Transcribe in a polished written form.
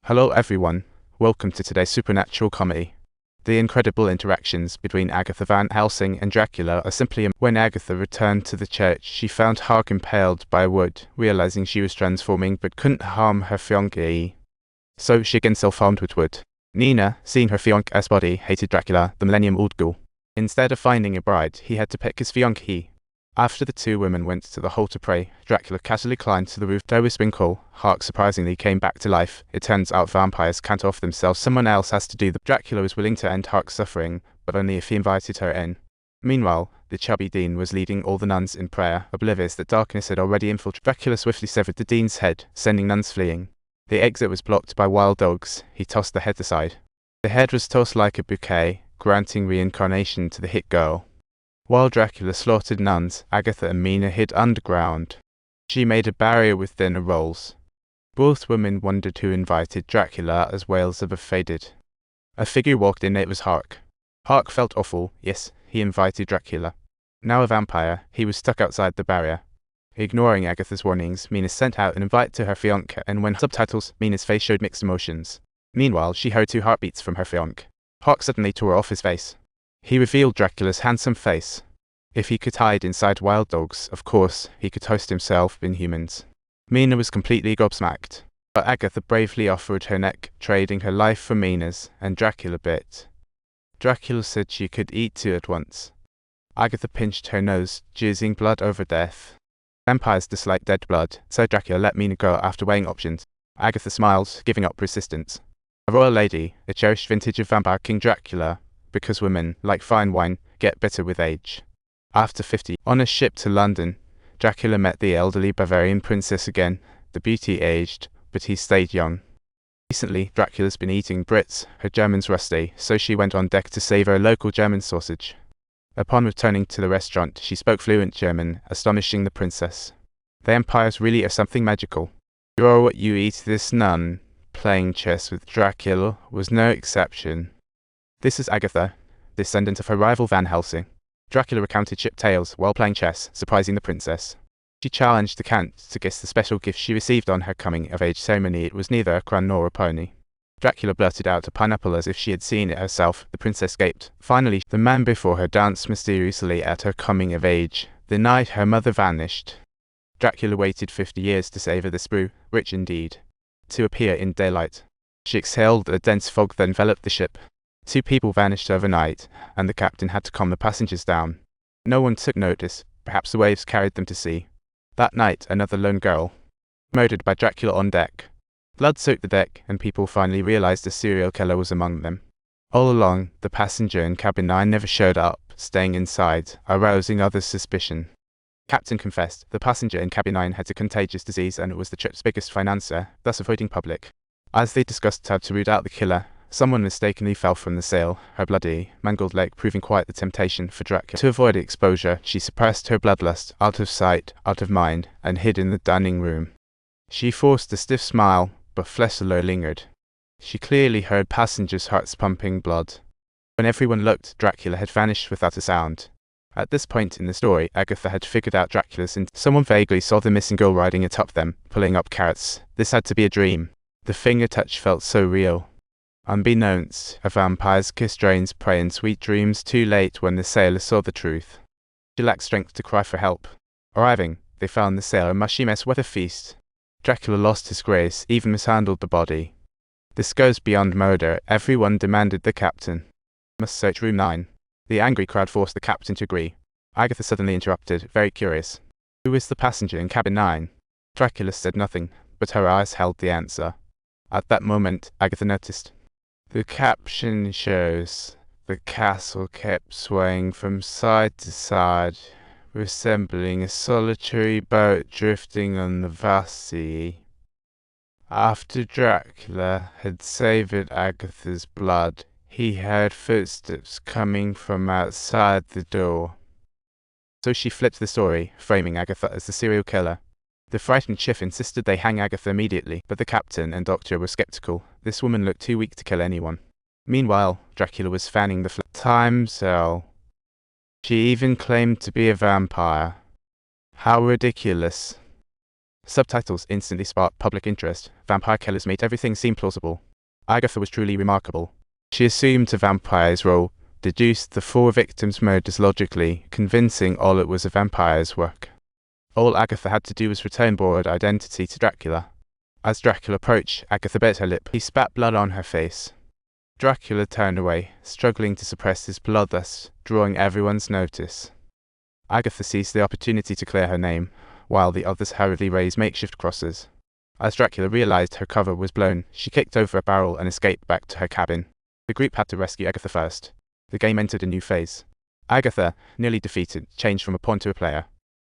Hello everyone, welcome to today's supernatural comedy. The incredible interactions between Agatha Van Helsing and Dracula are simply when Agatha returned to the church, she found Hark impaled by wood, realizing she was transforming but couldn't harm her fiancé. So she again self-harmed with wood. Nina, seeing her fiancé's body, hated Dracula, the millennium-old ghoul. Instead of finding a bride, he had to pick his fiancée. After the two women went to the hall to pray, Dracula casually climbed to the roof to whisper. Hark surprisingly came back to life. It turns out vampires can't off themselves, someone else has to do the. Dracula was willing to end Hark's suffering, but only if he invited her in. Meanwhile, the chubby dean was leading all the nuns in prayer, oblivious that darkness had already infiltrated. Dracula swiftly severed the dean's head, sending nuns fleeing. The exit was blocked by wild dogs. He tossed the head aside. The head was tossed like a bouquet, granting reincarnation to the hit girl. While Dracula slaughtered nuns, Agatha and Mina hid underground. She made a barrier with dinner rolls. Both women wondered who invited Dracula as wails ever faded. A figure walked in. It was Hark. Hark felt awful. Yes, he invited Dracula. Now a vampire, he was stuck outside the barrier. Ignoring Agatha's warnings, Mina sent out an invite to her fiancé, and when subtitles, Mina's face showed mixed emotions. Meanwhile, she heard 2 heartbeats from her fiancé. Hark suddenly tore off his face. He revealed Dracula's handsome face. If he could hide inside wild dogs, of course, he could host himself in humans. Mina was completely gobsmacked, but Agatha bravely offered her neck, trading her life for Mina's, and Dracula bit. Dracula said she could eat 2 at once. Agatha pinched her nose, jizzing blood over death. Vampires dislike dead blood, so Dracula let Mina go after weighing options. Agatha smiled, giving up resistance. A royal lady, a cherished vintage of vampire King Dracula, because women, like fine wine, get bitter with age. After 50, on a ship to London, Dracula met the elderly Bavarian princess again. The beauty aged, but he stayed young. Recently, Dracula's been eating Brits, her German's rusty, so she went on deck to savor a local German sausage. Upon returning to the restaurant, she spoke fluent German, astonishing the princess. Vampires really are something magical. You are what you eat. This nun, playing chess with Dracula, was no exception. This is Agatha, descendant of her rival Van Helsing. Dracula recounted ship tales while playing chess, surprising the princess. She challenged the count to guess the special gift she received on her coming-of-age ceremony. It was neither a crown nor a pony. Dracula blurted out a pineapple as if she had seen it herself. The princess gaped. Finally, the man before her danced mysteriously at her coming-of-age. The night her mother vanished. Dracula waited 50 years to savor the sprue, rich indeed, to appear in daylight. She exhaled a dense fog that enveloped the ship. 2 people vanished overnight, and the captain had to calm the passengers down. No one took notice. Perhaps the waves carried them to sea. That night, another lone girl, murdered by Dracula on deck. Blood soaked the deck, and people finally realized a serial killer was among them. All along, the passenger in cabin 9 never showed up, staying inside, arousing others' suspicion. Captain confessed the passenger in cabin 9 had a contagious disease, and it was the ship's biggest financier, thus avoiding public. As they discussed how to root out the killer, someone mistakenly fell from the sail, her bloody, mangled leg proving quite the temptation for Dracula. To avoid exposure, she suppressed her bloodlust, out of sight, out of mind, and hid in the dining room. She forced a stiff smile, but flesh alone lingered. She clearly heard passengers' hearts pumping blood. When everyone looked, Dracula had vanished without a sound. At this point in the story, Agatha had figured out Dracula's intent. Someone vaguely saw the missing girl riding atop them, pulling up carrots. This had to be a dream. The finger touch felt so real. Unbeknownst, a vampire's kiss drains prey in sweet dreams. Too late when the sailor saw the truth. She lacked strength to cry for help. Arriving, they found the sailor a mushy mess with a feast. Dracula lost his grace, even mishandled the body. This goes beyond murder. Everyone demanded the captain must search room 9. The angry crowd forced the captain to agree. Agatha suddenly interrupted, very curious. Who is the passenger in cabin 9? Dracula said nothing, but her eyes held the answer. At that moment, Agatha noticed. The caption shows, the castle kept swaying from side to side, resembling a solitary boat drifting on the vast sea. After Dracula had savored Agatha's blood, he heard footsteps coming from outside the door. So she flipped the story, framing Agatha as the serial killer. The frightened chief insisted they hang Agatha immediately, but the captain and doctor were skeptical. This woman looked too weak to kill anyone. Meanwhile, Dracula was fanning the time cell. She even claimed to be a vampire. How ridiculous. Subtitles instantly sparked public interest. Vampire killers made everything seem plausible. Agatha was truly remarkable. She assumed a vampire's role, deduced the 4 victims' murders logically, convincing all it was a vampire's work. All Agatha had to do was return borrowed identity to Dracula. As Dracula approached, Agatha bit her lip. He spat blood on her face. Dracula turned away, struggling to suppress his bloodlust, drawing everyone's notice. Agatha seized the opportunity to clear her name, while the others hurriedly raised makeshift crosses. As Dracula realized her cover was blown, she kicked over a barrel and escaped back to her cabin. The group had to rescue Agatha first. The game entered a new phase. Agatha, nearly defeated, changed from a pawn to a player.